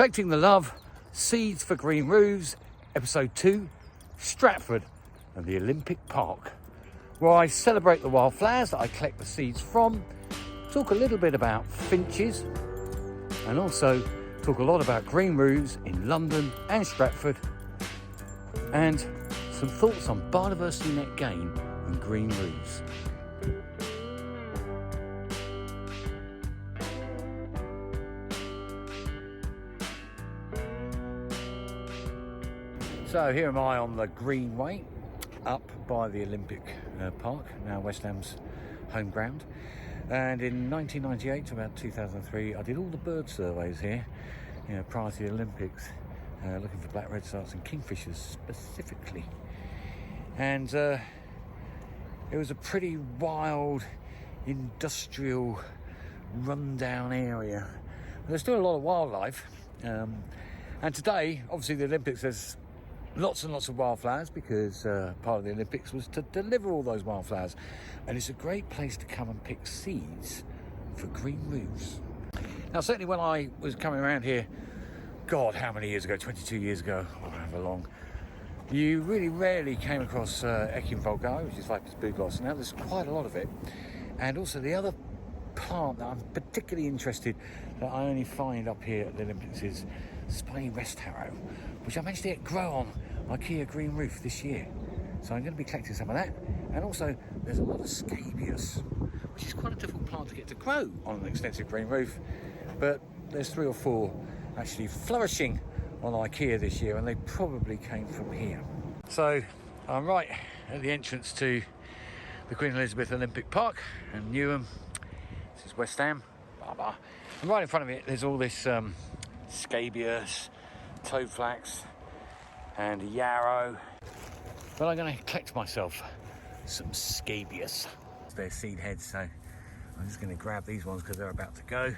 Collecting the Love, Seeds for Green Roofs, Episode 2, Stratford and the Olympic Park, where I celebrate the wildflowers that I collect the seeds from, talk a little bit about finches, and also talk a lot about green roofs in London and Stratford, and some thoughts on biodiversity net gain and green roofs. So here am I on the Greenway, up by the Olympic Park, now West Ham's home ground. And in 1998 to about 2003, I did all the bird surveys here, prior to the Olympics, looking for black redstarts and kingfishers specifically. And it was a pretty wild, industrial, rundown area. There's still a lot of wildlife. And today, obviously the Olympics, there's lots and lots of wildflowers because part of the Olympics was to deliver all those wildflowers. And it's a great place to come and pick seeds for green roofs. Now, certainly when I was coming around here, God, how many years ago, 22 years ago, however long, you really rarely came across Echium vulgare, which is Viper's bugloss. Now there's quite a lot of it. And also the other plant that I'm particularly interested that I only find up here at the Olympics is Spiny Harrow, which I managed to get grow on IKEA green roof this year. So I'm going to be collecting some of that. And also there's a lot of scabious, which is quite a difficult plant to get to grow on an extensive green roof. But there's 3 or 4 actually flourishing on IKEA this year, and they probably came from here. So I'm right at the entrance to the Queen Elizabeth Olympic Park in Newham. This is West Ham. And right in front of it there's all this scabious, toadflax and yarrow. But I'm going to collect myself some scabious. They're seed heads, so I'm just going to grab these ones because they're about to go.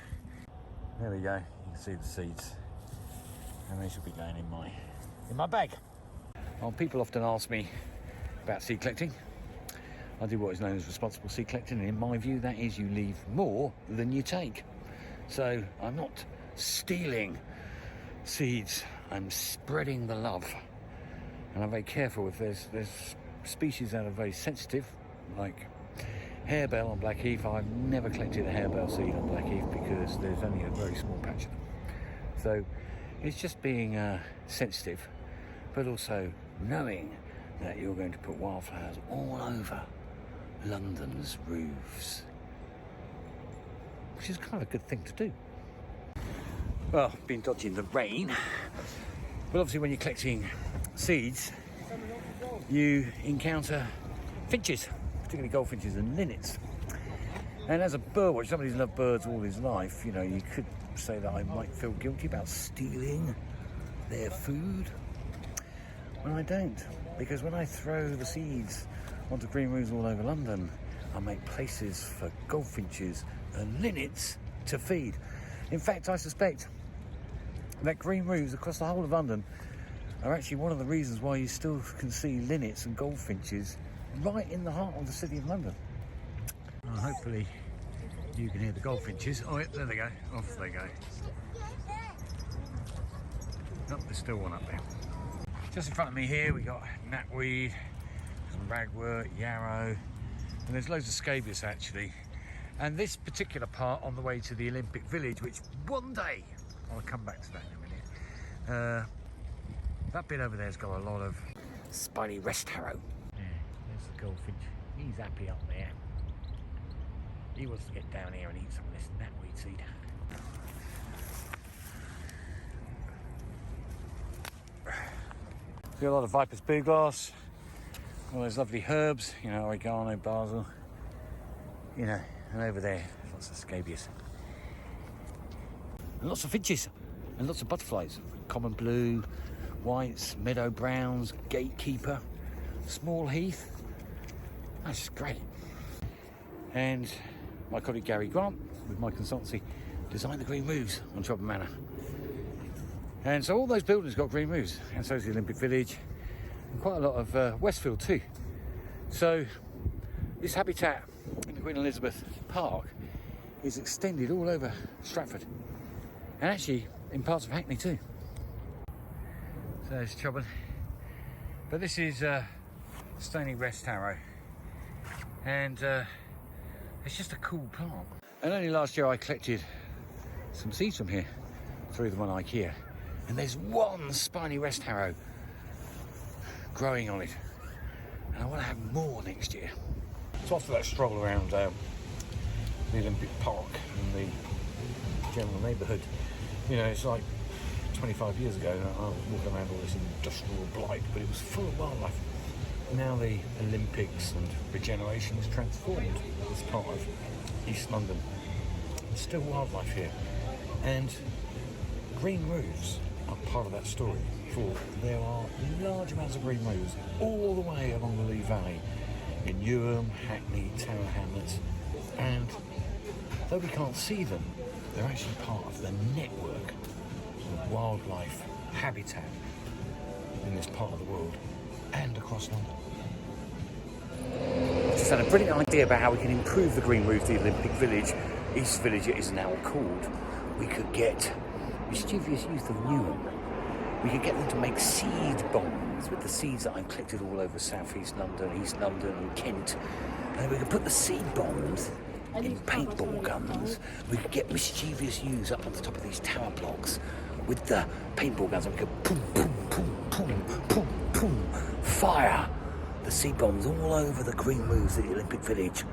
There we go, you can see the seeds. And they should be going in my bag. Well, people often ask me about seed collecting. I do what is known as responsible seed collecting, and in my view that is you leave more than you take. So I'm not stealing seeds, I'm spreading the love. And I'm very careful if there's species that are very sensitive, like harebell on Blackheath. I've never collected a harebell seed on Blackheath because there's only a very small patch of them. So it's just being sensitive, but also knowing that you're going to put wildflowers all over London's roofs, which is kind of a good thing to do. Well, been dodging the rain, but obviously when you're collecting seeds, you encounter finches, particularly goldfinches and linnets. And as a birdwatcher, somebody who's loved birds all his life, you could say that I might feel guilty about stealing their food. Well, I don't, because when I throw the seeds onto green roofs all over London, I make places for goldfinches and linnets to feed. In fact, I suspect that green roofs across the whole of London are actually one of the reasons why you still can see linnets and goldfinches right in the heart of the city of London. Well, hopefully you can hear the goldfinches. Oh, yeah, there they go. Off they go. Oh, there's still one up there. Just in front of me here, we got knapweed, some ragwort, yarrow, and there's loads of scabious actually. And this particular part on the way to the Olympic Village, which one day, I'll come back to that in a minute. That bit over there's got a lot of Spiny Harrow. Yeah, there's the goldfinch. He's happy up there. He wants to get down here and eat some of this knapweed seed. Got a lot of Viper's bugloss, all those lovely herbs, oregano, basil, and over there, lots of scabious. And lots of finches, and lots of butterflies, common blue, whites, meadow browns, gatekeeper, small heath. That's just great. And my colleague Gary Grant, with my consultancy, designed the green roofs on Chobham Manor. And so all those buildings got green roofs, and so is the Olympic Village, and quite a lot of Westfield too. So this habitat in the Queen Elizabeth Park is extended all over Stratford. And actually, in parts of Hackney too. So there's trouble. But this is Stony West Harrow, and it's just a cool plant. And only last year I collected some seeds from here, threw them on IKEA, and there's one Spiny West Harrow growing on it, and I want to have more next year. So after that stroll around the Olympic Park and the general neighbourhood, you know, it's like 25 years ago I was walking around all this industrial blight, but it was full of wildlife. Now the Olympics and regeneration has transformed this part of East London. There's still wildlife here, and green roofs are part of that story. For there are large amounts of green roofs all the way along the Lee Valley, in Newham, Hackney, Tower Hamlets, and though we can't see them, they're actually part of the network of wildlife habitat in this part of the world and across London. I've just had a brilliant idea about how we can improve the green roof of the Olympic Village, East Village it is now called. We could get mischievous youth of Newham. We could get them to make seed bombs with the seeds that I've collected all over South East London, East London and Kent. And we could put the seed bombs in paintball guns. We could get mischievous youths up on the top of these tower blocks with the paintball guns, and we could boom, boom, boom, boom, boom, boom, fire the seed bombs all over the green roofs of the Olympic Village.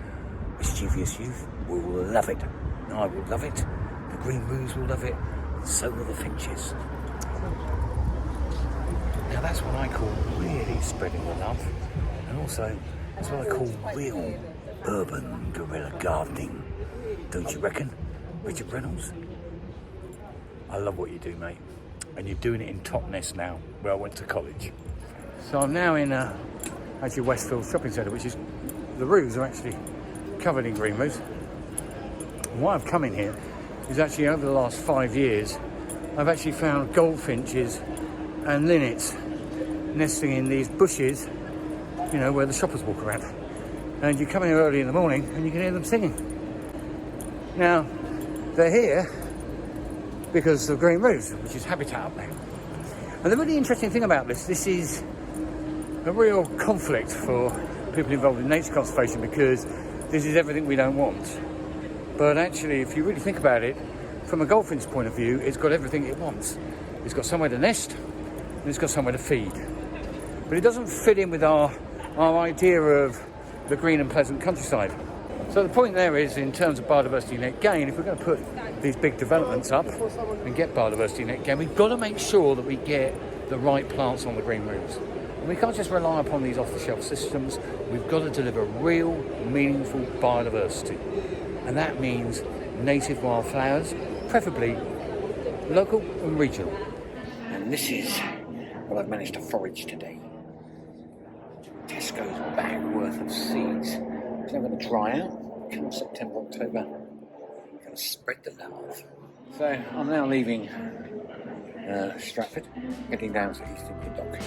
Mischievous youth will love it. I will love it. The green roofs will love it. And so will the finches. Now that's what I call really spreading the love, and also that's what I call real urban guerrilla gardening. Don't you reckon, Richard Reynolds? I love what you do, mate, and you're doing it in Totnes now, where I went to college. So I'm now in actually Westfield shopping centre, which is, the roofs are actually covered in green roofs. And why I've come in here is actually over the last 5 years, I've actually found goldfinches and linnets nesting in these bushes, you know, where the shoppers walk around. And you come in early in the morning and you can hear them singing. Now, they're here because of green roofs, which is habitat up there. And the really interesting thing about this is a real conflict for people involved in nature conservation, because this is everything we don't want. But actually, if you really think about it, from a goldfinch point of view, it's got everything it wants. It's got somewhere to nest, and it's got somewhere to feed. But it doesn't fit in with our idea of the green and pleasant countryside. So the point there is, in terms of biodiversity net gain, if we're going to put these big developments up and get biodiversity net gain, we've got to make sure that we get the right plants on the green roofs. And we can't just rely upon these off-the-shelf systems. We've got to deliver real, meaningful biodiversity. And that means native wildflowers, preferably local and regional. And this is what I've managed to forage today. Tesco's bag worth of seeds. It's now going to dry out. Come September, October, I'm going to spread the love. So I'm now leaving Stratford, heading down to East India Dock.